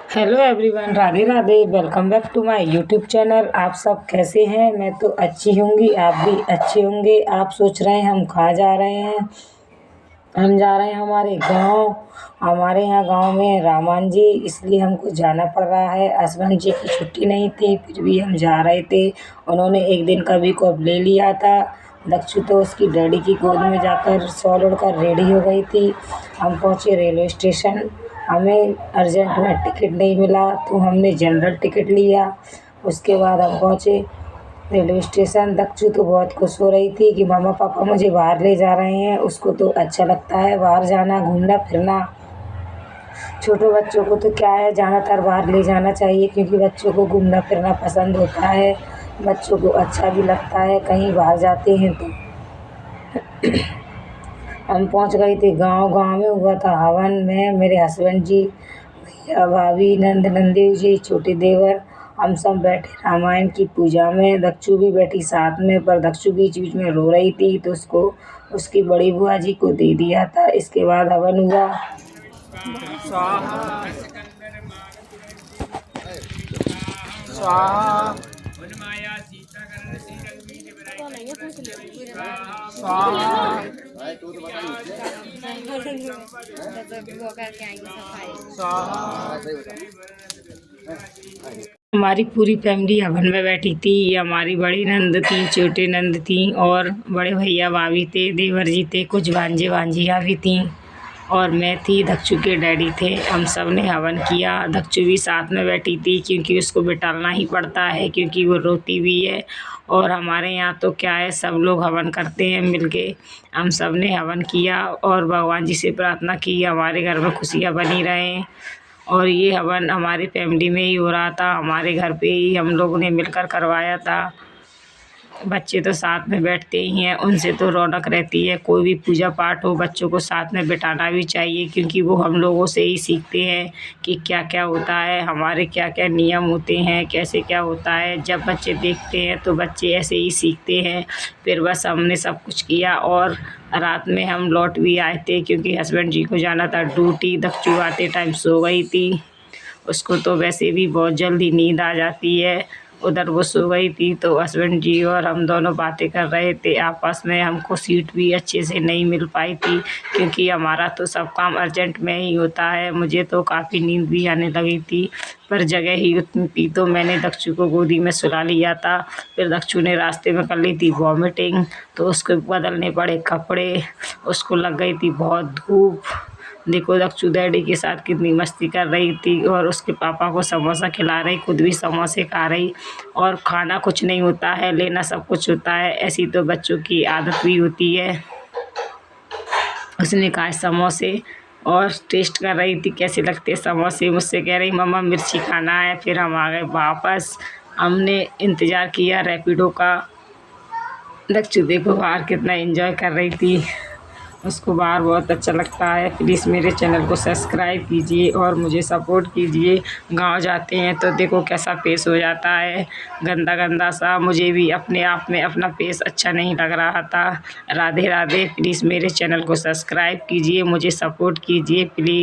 Hello everyone, Radhe Radhe. Welcome back to my YouTube channel. आप सब कैसे हैं? मैं तो अच्छी होंगी, आप भी अच्छे होंगे। आप सोच रहे हैं हम कहाँ जा रहे हैं? हम जा रहे हैं हमारे गांव। हमारे यहाँ गांव में रामायण जी, इसलिए हमको जाना पड़ रहा है। हस्बैंड जी की छुट्टी नहीं थी, फिर भी हम जा रहे थे। उन्होंने एक दिन का वीक ऑफ ले लिया था। दक्षु तो उसकी डैडी की गोद में जाकर सॉल उड़कर रेडी हो गई थी। हम पहुँचे रेलवे स्टेशन। हमें अर्जेंट में टिकट नहीं मिला तो हमने जनरल टिकट लिया। उसके बाद हम पहुँचे रेलवे स्टेशन। दक्षु तो बहुत खुश हो रही थी कि मम्मा पापा मुझे बाहर ले जा रहे हैं। उसको तो अच्छा लगता है बाहर जाना, घूमना फिरना। छोटे बच्चों को तो क्या है, ज़्यादातर बाहर ले जाना चाहिए क्योंकि बच्चों को घूमना फिरना पसंद होता है। बच्चों को अच्छा भी लगता है कहीं बाहर जाते हैं तो। हम पहुंच गए थे गांव। गांव में हुआ था हवन में। मेरे हस्बैंड जी, भैया, भाभी, नंदी जी, छोटे देवर, हम सब बैठे रामायण की पूजा में। दक्षु भी बैठी साथ में, पर दक्षु बीच बीच में रो रही थी तो उसको उसकी बड़ी बुआ जी को दे दिया था। इसके बाद हवन हुआ। स्वाहा स्वाहा हमारी पूरी फैमिली हवन में बैठी थी। ये हमारी बड़ी नंद थी, छोटे नंद थी और बड़े भैया भाभी थे, देवर जी थे, कुछ भांजे भांजियाँ भी थीं और मैं थी। दक्षु के डैडी थे। हम सब ने हवन किया। दक्षु भी साथ में बैठी थी क्योंकि उसको बिठाना ही पड़ता है क्योंकि वो रोती भी है। और हमारे यहाँ तो क्या है, सब लोग हवन करते हैं मिलके। हम सब ने हवन किया और भगवान जी से प्रार्थना की हमारे घर में खुशियाँ बनी रहें। और ये हवन हमारी फैमिली में ही हो रहा था, हमारे घर पे ही हम लोगों ने मिलकर करवाया था। बच्चे तो साथ में बैठते ही हैं, उनसे तो रौनक रहती है। कोई भी पूजा पाठ हो, बच्चों को साथ में बिठाना भी चाहिए क्योंकि वो हम लोगों से ही सीखते हैं कि क्या क्या होता है, हमारे क्या क्या नियम होते हैं, कैसे क्या होता है। जब बच्चे देखते हैं तो बच्चे ऐसे ही सीखते हैं। फिर बस हमने सब कुछ किया और रात में हम लौट भी आए थे क्योंकि हस्बैंड जी को जाना था ड्यूटी। दक्षु आते टाइम सो गई थी। उसको तो वैसे भी बहुत जल्दी नींद आ जाती है। उधर वो सो गई थी तो हस्बैंड जी और हम दोनों बातें कर रहे थे आपस में। हमको सीट भी अच्छे से नहीं मिल पाई थी क्योंकि हमारा तो सब काम अर्जेंट में ही होता है। मुझे तो काफ़ी नींद भी आने लगी थी पर जगह ही उतनी थी तो मैंने दक्षु को गोदी में सुला लिया था। फिर दक्षु ने रास्ते में कर ली थी वॉमिटिंग तो उसको बदलने पड़े कपड़े। उसको लग गई थी बहुत धूप। देखो दक्षु डैडी के साथ कितनी मस्ती कर रही थी और उसके पापा को समोसा खिला रही, खुद भी समोसे खा रही। और खाना कुछ नहीं होता है, लेना सब कुछ होता है। ऐसी तो बच्चों की आदत भी होती है। उसने कहा समोसे और टेस्ट कर रही थी कैसे लगते समोसे। मुझसे कह रही मम्मा मिर्ची खाना है। फिर हम आ गए वापस। हमने इंतज़ार किया रैपिडो का। दक्षु देखो बाहर कितना एंजॉय कर रही थी, उसको बाहर बहुत अच्छा लगता है। प्लीज़ मेरे चैनल को सब्सक्राइब कीजिए और मुझे सपोर्ट कीजिए। गांव जाते हैं तो देखो कैसा फेस हो जाता है, गंदा गंदा सा। मुझे भी अपने आप में अपना फेस अच्छा नहीं लग रहा था। राधे राधे। प्लीज़ मेरे चैनल को सब्सक्राइब कीजिए, मुझे सपोर्ट कीजिए प्लीज़।